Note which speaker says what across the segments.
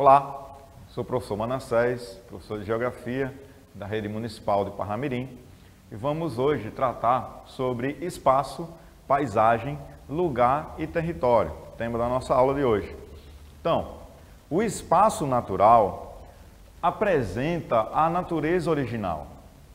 Speaker 1: Olá, sou o professor Manassés, professor de Geografia da Rede Municipal de Parnamirim, e vamos hoje tratar sobre espaço, paisagem, lugar e território, tema da nossa aula de hoje. Então, o espaço natural apresenta a natureza original,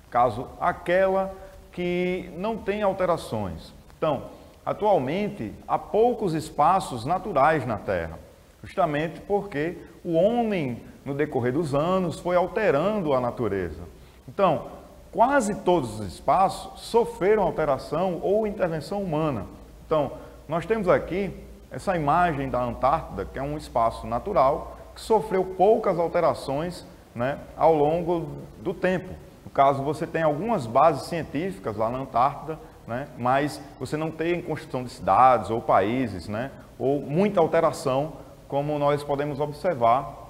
Speaker 1: caso aquela que não tem alterações. Então, atualmente, há poucos espaços naturais na Terra, justamente porque o homem, no decorrer dos anos, foi alterando a natureza. Então, quase todos os espaços sofreram alteração ou intervenção humana. Então, nós temos aqui essa imagem da Antártida, que é um espaço natural, que sofreu poucas alterações, né, ao longo do tempo. No caso, você tem algumas bases científicas lá na Antártida, né, mas você não tem construção de cidades ou países, né, ou muita alteração, como nós podemos observar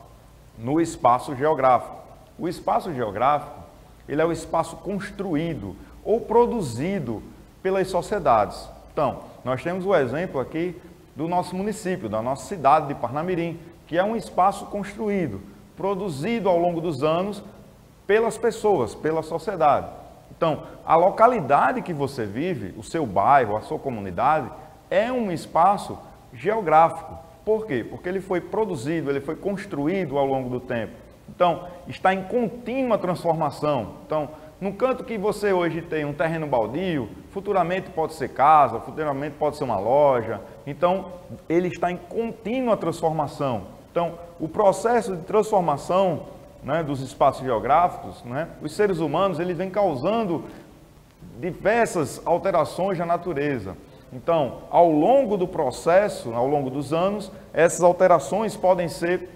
Speaker 1: no espaço geográfico. O espaço geográfico, ele é o espaço construído ou produzido pelas sociedades. Então, nós temos o exemplo aqui do nosso município, da nossa cidade de Parnamirim, que é um espaço construído, produzido ao longo dos anos pelas pessoas, pela sociedade. Então, a localidade que você vive, o seu bairro, a sua comunidade, é um espaço geográfico. Por quê? Porque ele foi produzido, ele foi construído ao longo do tempo. Então, está em contínua transformação. Então, no canto que você hoje tem um terreno baldio, futuramente pode ser casa, futuramente pode ser uma loja. Então, ele está em contínua transformação. Então, o processo de transformação, né, dos espaços geográficos, né, os seres humanos, eles vêm causando diversas alterações na natureza. Então, ao longo do processo, ao longo dos anos, essas alterações podem ser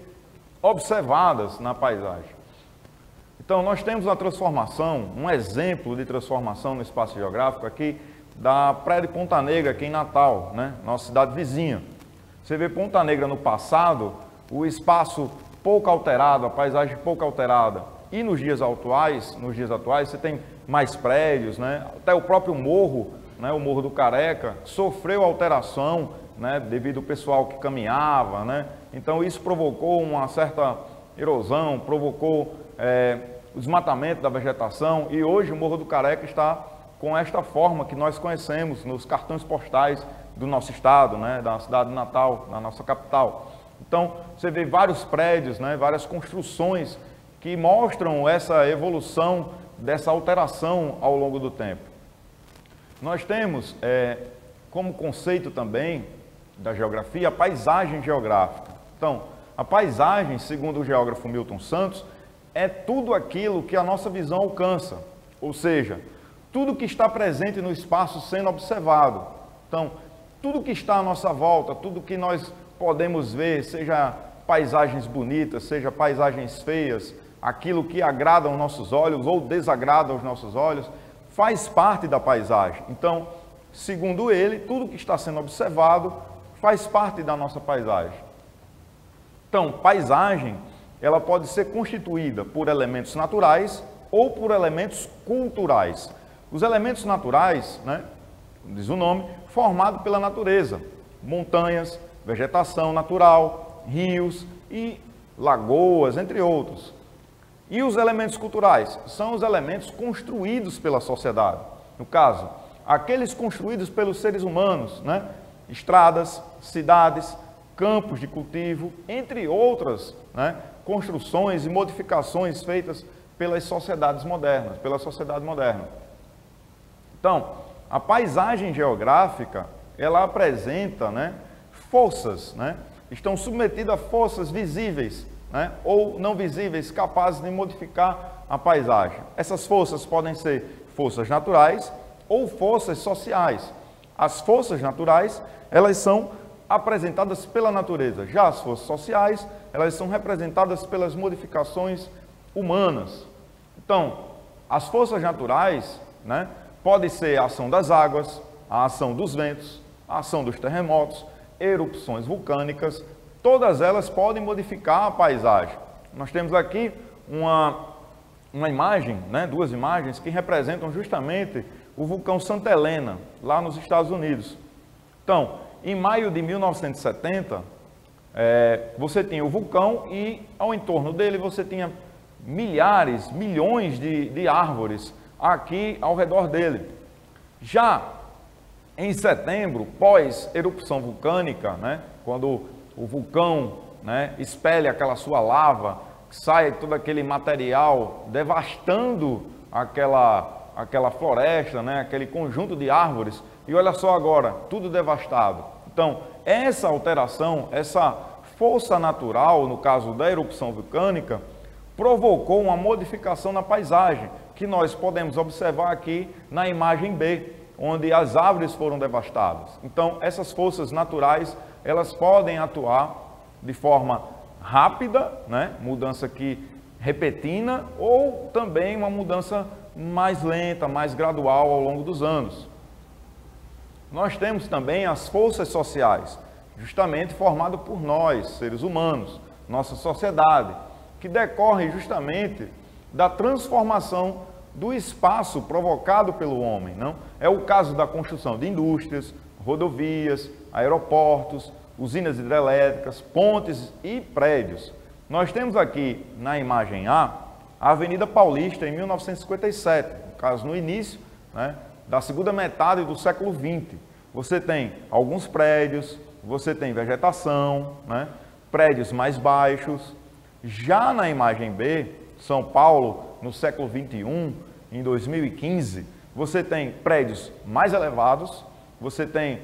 Speaker 1: observadas na paisagem. Então, nós temos uma transformação, um exemplo de transformação no espaço geográfico aqui da Praia de Ponta Negra, aqui em Natal, né, nossa cidade vizinha. Você vê Ponta Negra no passado, o espaço pouco alterado, a paisagem pouco alterada, e nos dias atuais você tem mais prédios, né, até o próprio morro, né, o Morro do Careca, sofreu alteração, né, devido ao pessoal que caminhava, né, então isso provocou uma certa erosão, provocou o desmatamento da vegetação, e hoje o Morro do Careca está com esta forma que nós conhecemos nos cartões postais do nosso estado, né, da cidade de Natal, da nossa capital. Então, você vê vários prédios, né, várias construções que mostram essa evolução, dessa alteração ao longo do tempo. Nós temos, como conceito também da geografia, a paisagem geográfica. Então, a paisagem, segundo o geógrafo Milton Santos, é tudo aquilo que a nossa visão alcança, ou seja, tudo que está presente no espaço sendo observado. Então, tudo que está à nossa volta, tudo que nós podemos ver, seja paisagens bonitas, seja paisagens feias, aquilo que agrada aos nossos olhos ou desagrada aos nossos olhos, faz parte da paisagem. Então, segundo ele, tudo que está sendo observado faz parte da nossa paisagem. Então, paisagem, ela pode ser constituída por elementos naturais ou por elementos culturais. Os elementos naturais, né, diz o nome, formado pela natureza, montanhas, vegetação natural, rios e lagoas, entre outros. E os elementos culturais são os elementos construídos pela sociedade. No caso, aqueles construídos pelos seres humanos, né? Estradas, cidades, campos de cultivo, entre outras, né, construções e modificações feitas pelas sociedades modernas, pela sociedade moderna. Então, a paisagem geográfica, ela apresenta, né, forças, né, estão submetidas a forças visíveis, né, ou não visíveis, capazes de modificar a paisagem. Essas forças podem ser forças naturais ou forças sociais. As forças naturais, elas são apresentadas pela natureza. Já as forças sociais, elas são representadas pelas modificações humanas. Então, as forças naturais, né, pode ser a ação das águas, a ação dos ventos, a ação dos terremotos, erupções vulcânicas, todas elas podem modificar a paisagem. Nós temos aqui uma imagem, né, duas imagens que representam justamente o vulcão Santa Helena, lá nos Estados Unidos. Então, em maio de 1970, você tinha o vulcão e ao entorno dele você tinha milhares, milhões de árvores aqui ao redor dele. Já em setembro, pós-erupção vulcânica, né, quando o vulcão, né, expele aquela sua lava, sai todo aquele material devastando aquela floresta, né, aquele conjunto de árvores, e olha só agora, tudo devastado. Então, essa alteração, essa força natural, no caso da erupção vulcânica, provocou uma modificação na paisagem, que nós podemos observar aqui na imagem B, onde as árvores foram devastadas. Então, essas forças naturais, elas podem atuar de forma rápida, né? Mudança aqui repentina, ou também uma mudança mais lenta, mais gradual ao longo dos anos. Nós temos também as forças sociais, justamente formadas por nós, seres humanos, nossa sociedade, que decorrem justamente da transformação do espaço provocado pelo homem, não? É o caso da construção de indústrias, rodovias, aeroportos, usinas hidrelétricas, pontes e prédios. Nós temos aqui na imagem A, a Avenida Paulista em 1957, no caso no início, né, da segunda metade do século XX. Você tem alguns prédios, você tem vegetação, né, prédios mais baixos. Já na imagem B, São Paulo, no século XXI, em 2015, você tem prédios mais elevados, você tem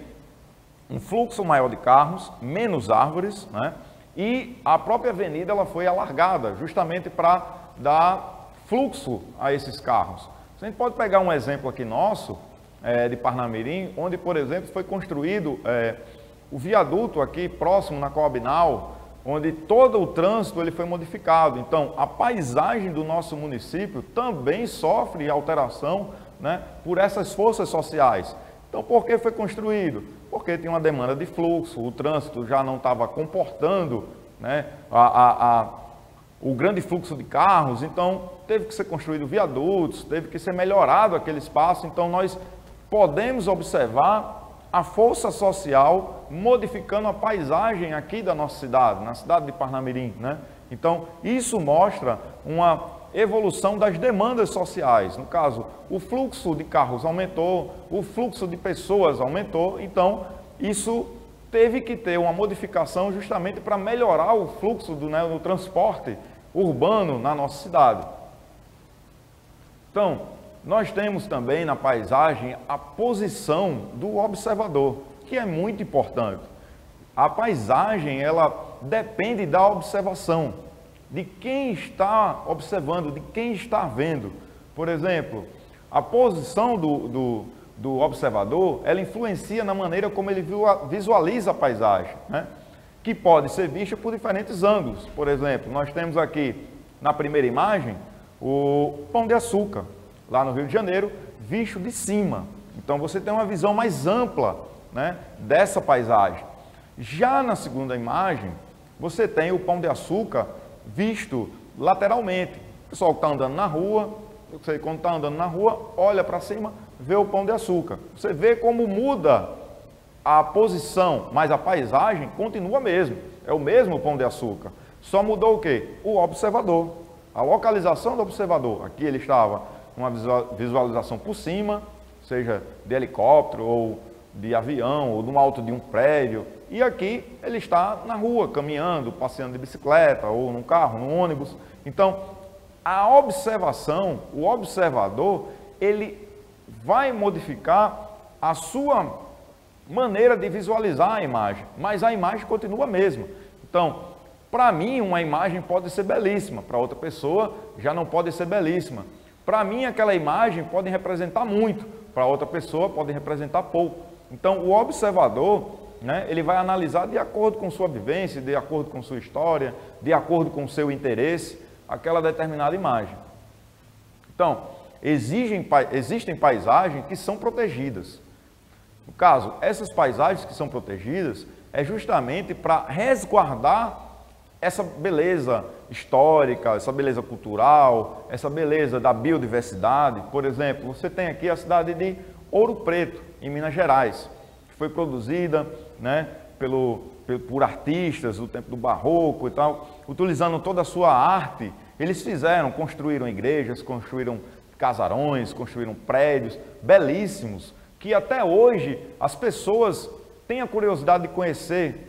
Speaker 1: um fluxo maior de carros, menos árvores, né? E a própria avenida ela foi alargada justamente para dar fluxo a esses carros. A gente pode pegar um exemplo aqui nosso, de Parnamirim, onde, por exemplo, foi construído o viaduto aqui próximo na Coabinal, onde todo o trânsito ele foi modificado. Então, a paisagem do nosso município também sofre alteração, né, por essas forças sociais. Então, por que foi construído? Porque tinha uma demanda de fluxo, o trânsito já não estava comportando, né, o grande fluxo de carros, então teve que ser construído viadutos, teve que ser melhorado aquele espaço. Então, nós podemos observar a força social modificando a paisagem aqui da nossa cidade, na cidade de Parnamirim, né? Então, isso mostra uma evolução das demandas sociais. No caso, o fluxo de carros aumentou, o fluxo de pessoas aumentou, então isso teve que ter uma modificação justamente para melhorar o fluxo do transporte urbano na nossa cidade. Então, nós temos também na paisagem a posição do observador, que é muito importante. A paisagem, ela depende da observação, de quem está observando, de quem está vendo. Por exemplo, a posição do observador, ela influencia na maneira como ele visualiza a paisagem, né? Que pode ser vista por diferentes ângulos. Por exemplo, nós temos aqui na primeira imagem o Pão de Açúcar, lá no Rio de Janeiro, visto de cima. Então você tem uma visão mais ampla, né, dessa paisagem. Já na segunda imagem, você tem o Pão de Açúcar visto lateralmente. O pessoal que está andando na rua, você quando está andando na rua, olha para cima, vê o Pão de Açúcar. Você vê como muda a posição, mas a paisagem continua a mesma. É o mesmo Pão de Açúcar. Só mudou o quê? O observador. A localização do observador. Aqui ele estava uma visualização por cima, seja de helicóptero ou de avião ou no alto de um prédio, e aqui ele está na rua, caminhando, passeando de bicicleta ou num carro, num ônibus. Então, a observação, o observador, ele vai modificar a sua maneira de visualizar a imagem, mas a imagem continua a mesma. Então, para mim, uma imagem pode ser belíssima, para outra pessoa já não pode ser belíssima. Para mim, aquela imagem pode representar muito, para outra pessoa pode representar pouco. Então, o observador, né, ele vai analisar de acordo com sua vivência, de acordo com sua história, de acordo com seu interesse, aquela determinada imagem. Então, existem paisagens que são protegidas. No caso, essas paisagens que são protegidas é justamente para resguardar essa beleza histórica, essa beleza cultural, essa beleza da biodiversidade. Por exemplo, você tem aqui a cidade de Ouro Preto, em Minas Gerais, que foi produzida, né, por artistas do tempo do Barroco e tal, utilizando toda a sua arte, eles construíram igrejas, construíram casarões, construíram prédios belíssimos, que até hoje as pessoas têm a curiosidade de conhecer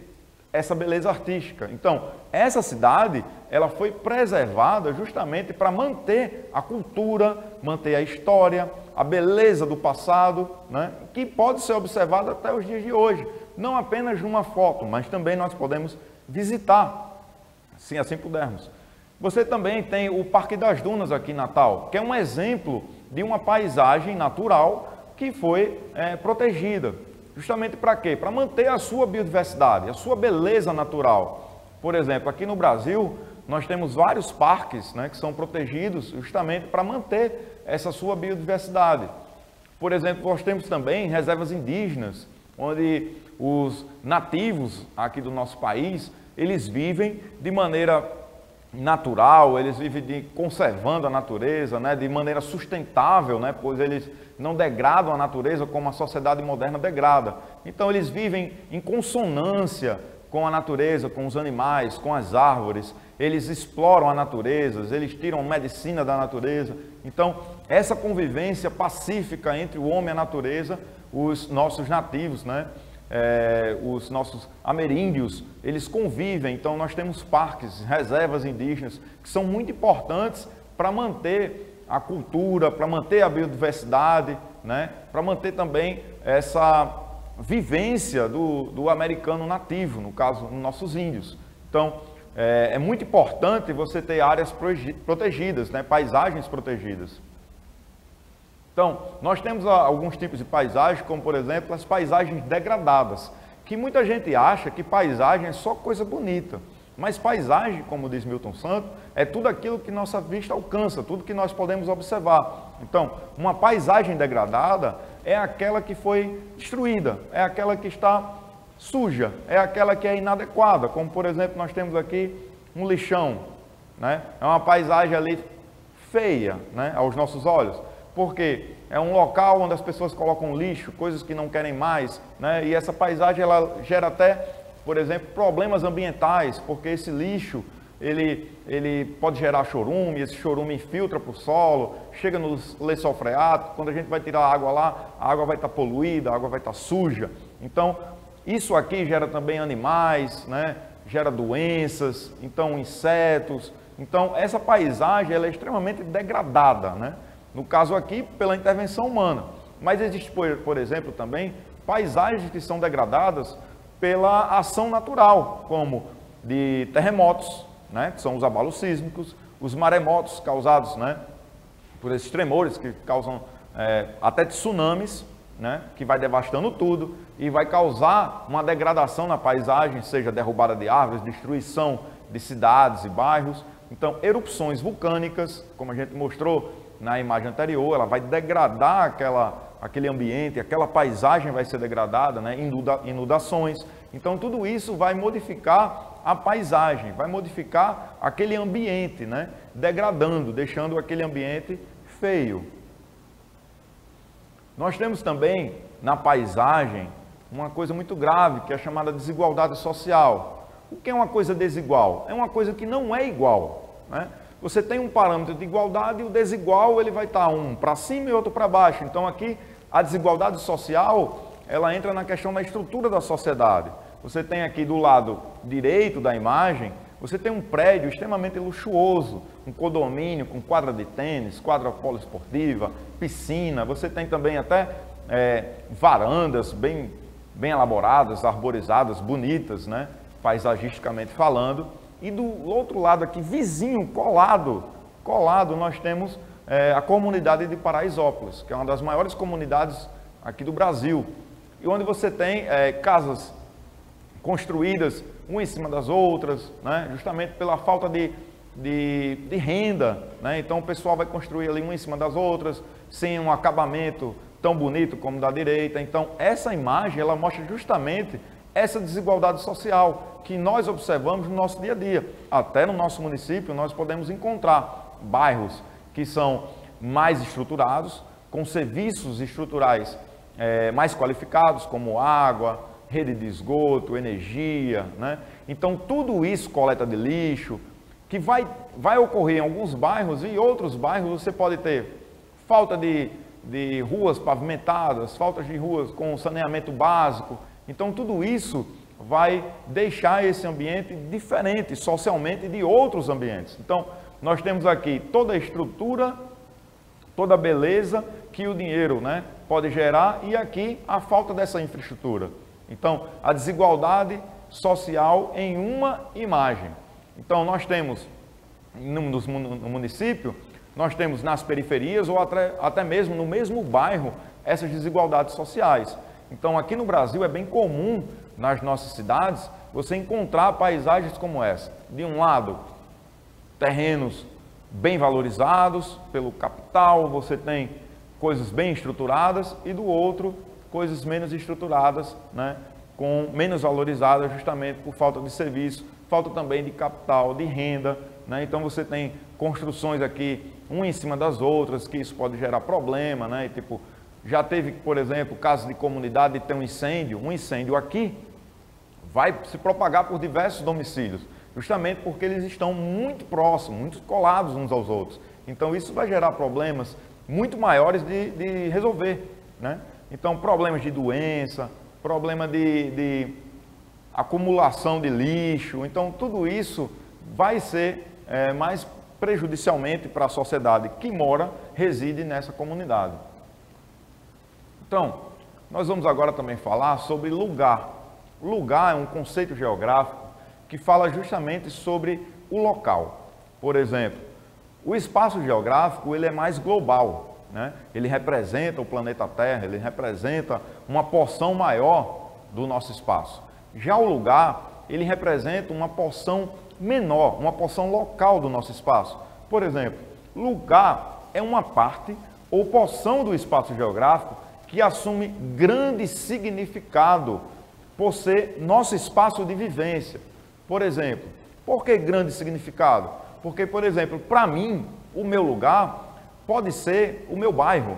Speaker 1: essa beleza artística. Então, essa cidade, ela foi preservada justamente para manter a cultura, manter a história, a beleza do passado, né? Que pode ser observada até os dias de hoje. Não apenas numa foto, mas também nós podemos visitar, se assim pudermos. Você também tem o Parque das Dunas aqui em Natal, que é um exemplo de uma paisagem natural que foi protegida. Justamente para quê? Para manter a sua biodiversidade, a sua beleza natural. Por exemplo, aqui no Brasil, nós temos vários parques, né, que são protegidos justamente para manter essa sua biodiversidade. Por exemplo, nós temos também reservas indígenas, onde os nativos aqui do nosso país, eles vivem de maneira natural, eles vivem conservando a natureza, né, de maneira sustentável, né, pois eles não degradam a natureza como a sociedade moderna degrada. Então eles vivem em consonância com a natureza, com os animais, com as árvores, eles exploram a natureza, eles tiram medicina da natureza. Então essa convivência pacífica entre o homem e a natureza, os nossos nativos, né, os nossos ameríndios, eles convivem. Então nós temos parques, reservas indígenas, que são muito importantes para manter a cultura, para manter a biodiversidade, né? Para manter também essa vivência do americano nativo, no caso, dos nossos índios. Então, é muito importante você ter áreas protegidas, né? Paisagens protegidas. Então, nós temos alguns tipos de paisagens, como por exemplo, as paisagens degradadas, que muita gente acha que paisagem é só coisa bonita. Mas paisagem, como diz Milton Santos, é tudo aquilo que nossa vista alcança, tudo que nós podemos observar. Então, uma paisagem degradada é aquela que foi destruída, é aquela que está suja, é aquela que é inadequada, como por exemplo, nós temos aqui um lixão, né? É uma paisagem ali feia, né, aos nossos olhos, porque é um local onde as pessoas colocam lixo, coisas que não querem mais, né? E essa paisagem ela gera até, por exemplo, problemas ambientais, porque esse lixo, ele pode gerar chorume, esse chorume infiltra para o solo, chega no lençol freático, quando a gente vai tirar a água lá, a água vai estar poluída, a água vai estar suja. Então, isso aqui gera também animais, né? Gera doenças, então insetos. Então, essa paisagem ela é extremamente degradada, né? No caso aqui, pela intervenção humana. Mas existe, por exemplo, também paisagens que são degradadas pela ação natural, como de terremotos, né, que são os abalos sísmicos, os maremotos causados, né, por esses tremores que causam até tsunamis, né, que vai devastando tudo e vai causar uma degradação na paisagem, seja derrubada de árvores, destruição de cidades e bairros. Então, erupções vulcânicas, como a gente mostrou na imagem anterior, ela vai degradar aquele ambiente, aquela paisagem vai ser degradada, né? Inundações. Então, tudo isso vai modificar a paisagem, vai modificar aquele ambiente, né? Degradando, deixando aquele ambiente feio. Nós temos também, na paisagem, uma coisa muito grave, que é a chamada desigualdade social. O que é uma coisa desigual? É uma coisa que não é igual, né? Você tem um parâmetro de igualdade e o desigual ele vai estar um para cima e outro para baixo. Então aqui a desigualdade social ela entra na questão da estrutura da sociedade. Você tem aqui do lado direito da imagem, você tem um prédio extremamente luxuoso, um condomínio com quadra de tênis, quadra poliesportiva, piscina. Você tem também até varandas bem elaboradas, arborizadas, bonitas, né? Paisagisticamente falando. E do outro lado aqui, vizinho, colado, nós temos a comunidade de Paraisópolis, que é uma das maiores comunidades aqui do Brasil. E onde você tem casas construídas uma em cima das outras, né? Justamente pela falta de renda, né? Então o pessoal vai construir ali uma em cima das outras, sem um acabamento tão bonito como da direita. Então essa imagem, ela mostra justamente essa desigualdade social que nós observamos no nosso dia a dia. Até no nosso município nós podemos encontrar bairros que são mais estruturados, com serviços estruturais mais qualificados, como água, rede de esgoto, energia, né? Então tudo isso, coleta de lixo, que vai ocorrer em alguns bairros, e em outros bairros você pode ter falta de ruas pavimentadas, falta de ruas com saneamento básico. Então tudo isso vai deixar esse ambiente diferente socialmente de outros ambientes. Então nós temos aqui toda a estrutura, toda a beleza que o dinheiro, né, pode gerar, e aqui a falta dessa infraestrutura. Então a desigualdade social em uma imagem. Então nós temos no município, nós temos nas periferias ou até mesmo no mesmo bairro essas desigualdades sociais. Então aqui no Brasil é bem comum nas nossas cidades você encontrar paisagens como essa. De um lado, terrenos bem valorizados pelo capital, você tem coisas bem estruturadas, e do outro, coisas menos estruturadas, né, menos valorizadas justamente por falta de serviço, falta também de capital, de renda, né? Então você tem construções aqui, uma em cima das outras, que isso pode gerar problema, né? E, tipo, já teve, por exemplo, casos de comunidade de ter um incêndio aqui vai se propagar por diversos domicílios, justamente porque eles estão muito próximos, muito colados uns aos outros. Então isso vai gerar problemas muito maiores de resolver, né? Então problemas de doença, problema de acumulação de lixo, então tudo isso vai ser mais prejudicialmente para a sociedade que reside nessa comunidade. Então, nós vamos agora também falar sobre lugar. Lugar é um conceito geográfico que fala justamente sobre o local. Por exemplo, o espaço geográfico ele é mais global, né? Ele representa o planeta Terra, ele representa uma porção maior do nosso espaço. Já o lugar, ele representa uma porção menor, uma porção local do nosso espaço. Por exemplo, lugar é uma parte ou porção do espaço geográfico que assume grande significado por ser nosso espaço de vivência. Por exemplo, por que grande significado? Porque, por exemplo, para mim, o meu lugar pode ser o meu bairro,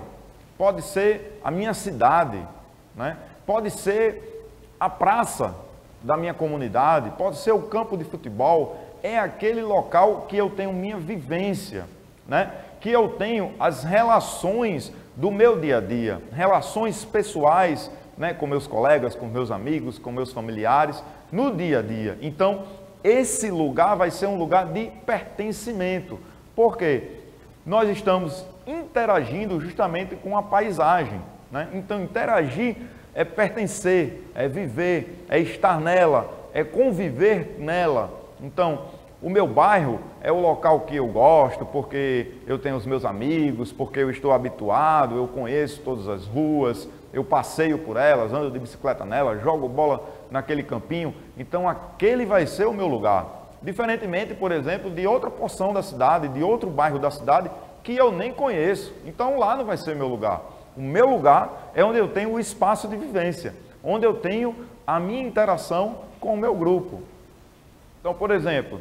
Speaker 1: pode ser a minha cidade, né? Pode ser a praça da minha comunidade, pode ser o campo de futebol, é aquele local que eu tenho minha vivência, né? Que eu tenho as relações do meu dia a dia, relações pessoais, né? Com meus colegas, com meus amigos, com meus familiares, no dia a dia. Então, esse lugar vai ser um lugar de pertencimento. Por quê? Nós estamos interagindo justamente com a paisagem, né? Então, interagir é pertencer, é viver, é estar nela, é conviver nela. Então, o meu bairro é o local que eu gosto, porque eu tenho os meus amigos, porque eu estou habituado, eu conheço todas as ruas, eu passeio por elas, ando de bicicleta nelas, jogo bola naquele campinho. Então, aquele vai ser o meu lugar. Diferentemente, por exemplo, de outra porção da cidade, de outro bairro da cidade, que eu nem conheço. Então, lá não vai ser meu lugar. O meu lugar é onde eu tenho o espaço de vivência, onde eu tenho a minha interação com o meu grupo. Então, por exemplo,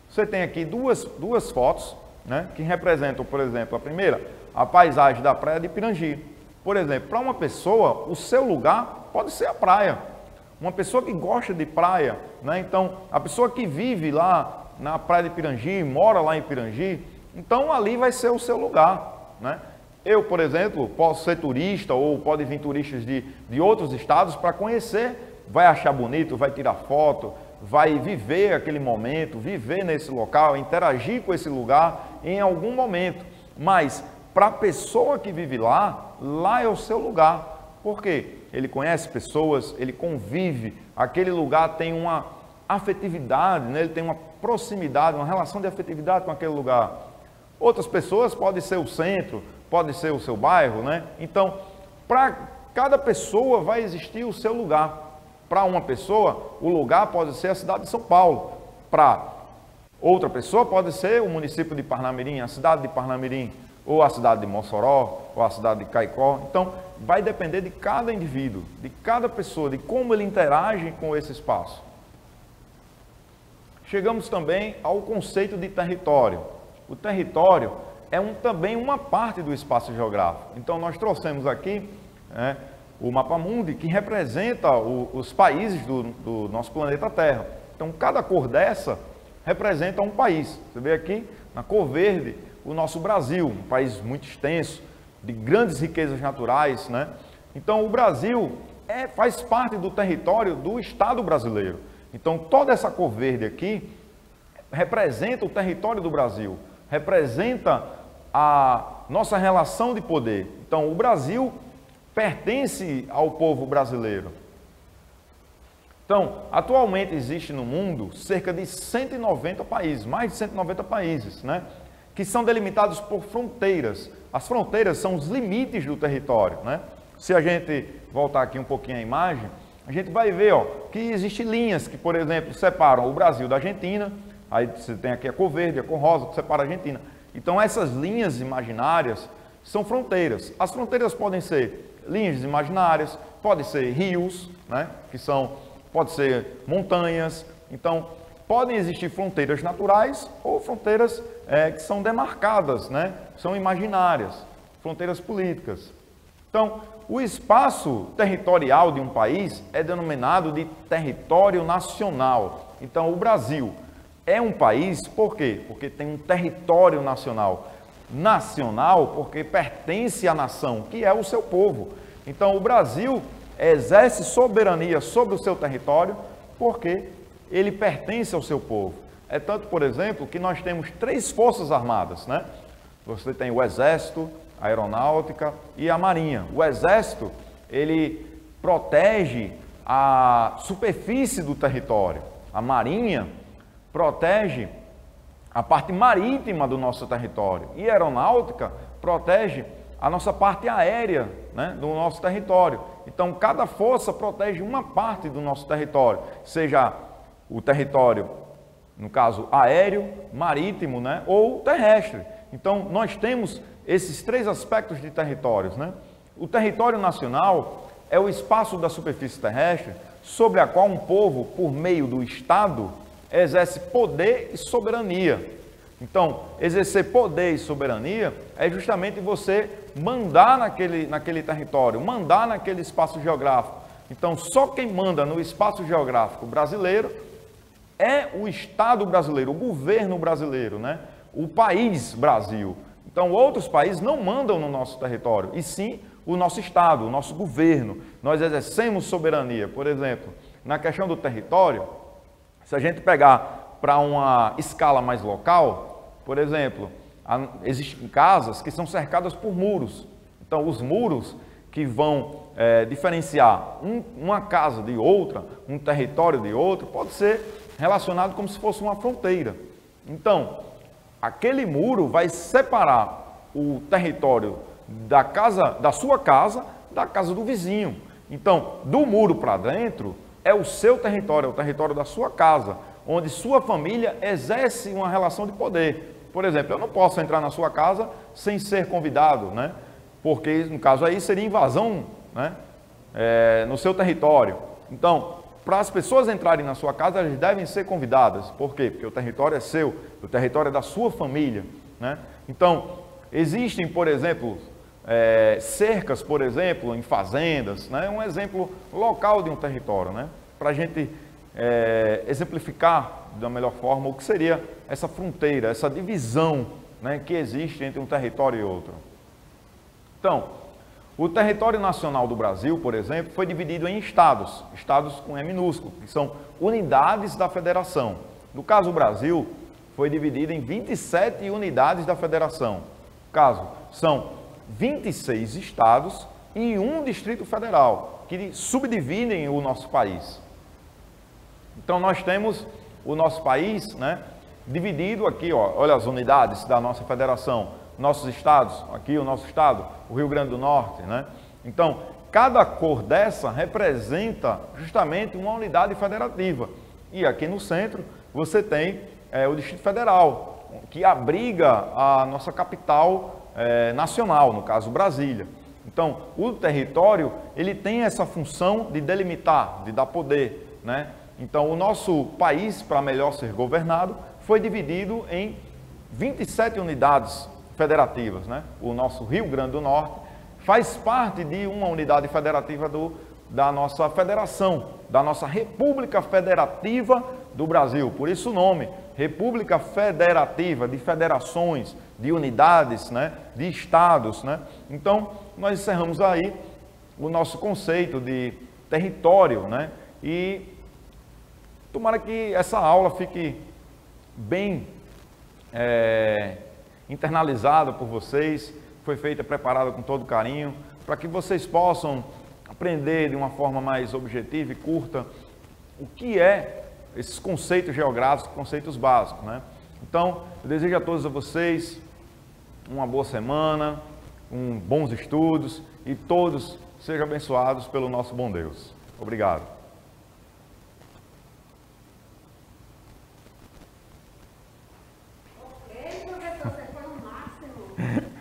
Speaker 1: você tem aqui duas fotos, né, que representam, por exemplo, a primeira, a paisagem da praia de Pirangi. Por exemplo, para uma pessoa, o seu lugar pode ser a praia. Uma pessoa que gosta de praia, né, então, a pessoa que vive lá na praia de Pirangi, mora lá em Pirangi, então ali vai ser o seu lugar, né? Eu, por exemplo, posso ser turista ou pode vir turistas de outros estados para conhecer, vai achar bonito, vai tirar foto, vai viver aquele momento, viver nesse local, interagir com esse lugar em algum momento. Mas para a pessoa que vive lá, lá é o seu lugar. Por quê? Ele conhece pessoas, ele convive, aquele lugar tem uma afetividade, né? Ele tem uma proximidade, uma relação de afetividade com aquele lugar. Outras pessoas podem ser o centro, pode ser o seu bairro, né? Então, para cada pessoa vai existir o seu lugar. Para uma pessoa, o lugar pode ser a cidade de São Paulo. Para outra pessoa, pode ser o município de Parnamirim, a cidade de Parnamirim, ou a cidade de Mossoró, ou a cidade de Caicó. Então, vai depender de cada indivíduo, de cada pessoa, de como ele interage com esse espaço. Chegamos também ao conceito de território. O território é também uma parte do espaço geográfico. Então, nós trouxemos aqui, né, o Mapa-Mundi, que representa os países do nosso planeta Terra. Então, cada cor dessa representa um país. Você vê aqui, na cor verde, o nosso Brasil, um país muito extenso, de grandes riquezas naturais, né? Então, o Brasil faz parte do território do Estado brasileiro. Então, toda essa cor verde aqui representa o território do Brasil, representa a nossa relação de poder. Então, o Brasil pertence ao povo brasileiro. Então, atualmente existe no mundo cerca de 190 países, mais de 190 países, né? Que são delimitados por fronteiras. As fronteiras são os limites do território, né? Se a gente voltar aqui um pouquinho a imagem, a gente vai ver, ó, que existem linhas que, por exemplo, separam o Brasil da Argentina. Aí você tem aqui a cor verde, a cor rosa, que separa a Argentina. Então, essas linhas imaginárias são fronteiras. As fronteiras podem ser linhas imaginárias, podem ser rios, né, pode ser montanhas. Então, podem existir fronteiras naturais ou fronteiras que são demarcadas, né, são imaginárias, fronteiras políticas. Então, o espaço territorial de um país é denominado de território nacional. Então, o Brasil é um país, por quê? Porque tem um território nacional. Nacional porque pertence à nação, que é o seu povo. Então, o Brasil exerce soberania sobre o seu território porque ele pertence ao seu povo. É tanto, por exemplo, que nós temos 3 forças armadas, né? Você tem o Exército, a Aeronáutica e a Marinha. O Exército, ele protege a superfície do território. A Marinha protege a parte marítima do nosso território. E a Aeronáutica protege a nossa parte aérea, né, do nosso território. Então, cada força protege uma parte do nosso território, seja o território, no caso, aéreo, marítimo, né, ou terrestre. Então, nós temos esses 3 aspectos de territórios, né? O território nacional é o espaço da superfície terrestre sobre a qual um povo, por meio do Estado, exerce poder e soberania. Então, exercer poder e soberania é justamente você mandar naquele território, mandar naquele espaço geográfico. Então, só quem manda no espaço geográfico brasileiro é o Estado brasileiro, o governo brasileiro, né? O país Brasil. Então, outros países não mandam no nosso território, e sim o nosso Estado, o nosso governo. Nós exercemos soberania. Por exemplo, na questão do território, se a gente pegar para uma escala mais local, por exemplo, existem casas que são cercadas por muros. Então, os muros que vão diferenciar uma casa de outra, um território de outro, pode ser relacionado como se fosse uma fronteira. Então, aquele muro vai separar o território da sua casa da casa do vizinho. Então, do muro para dentro é o seu território, é o território da sua casa, onde sua família exerce uma relação de poder. Por exemplo, eu não posso entrar na sua casa sem ser convidado, né? Porque, no caso aí, seria invasão, né? No seu território. Então, para as pessoas entrarem na sua casa, elas devem ser convidadas. Por quê? Porque o território é seu, o território é da sua família, né? Então, existem, por exemplo, cercas, por exemplo, em fazendas, né? Um exemplo local de um território, né? Para a gente exemplificar da melhor forma o que seria essa fronteira, essa divisão, né, que existe entre um território e outro. Então, o território nacional do Brasil, por exemplo, foi dividido em estados, estados com E minúsculo, que são unidades da federação. No caso do Brasil, foi dividido em 27 unidades da federação. No caso, são 26 estados e um Distrito Federal, que subdividem o nosso país. Então, nós temos o nosso país, né, dividido aqui, ó, olha as unidades da nossa federação, nossos estados, aqui o nosso estado, o Rio Grande do Norte, né? Então, cada cor dessa representa justamente uma unidade federativa. E aqui no centro você tem o Distrito Federal, que abriga a nossa capital nacional, no caso Brasília. Então, o território, ele tem essa função de delimitar, de dar poder, né? Então, o nosso país, para melhor ser governado, foi dividido em 27 unidades federativas, né? O nosso Rio Grande do Norte faz parte de uma unidade federativa da nossa federação, da nossa República Federativa do Brasil. Por isso o nome, República Federativa, de federações, de unidades, né, de estados, né? Então, nós encerramos aí o nosso conceito de território, né? E tomara que essa aula fique bem internalizada por vocês, foi feita, preparada com todo carinho, para que vocês possam aprender de uma forma mais objetiva e curta o que é esses conceitos geográficos, conceitos básicos, né? Então, eu desejo a todos vocês uma boa semana, bons estudos e todos sejam abençoados pelo nosso bom Deus. Obrigado.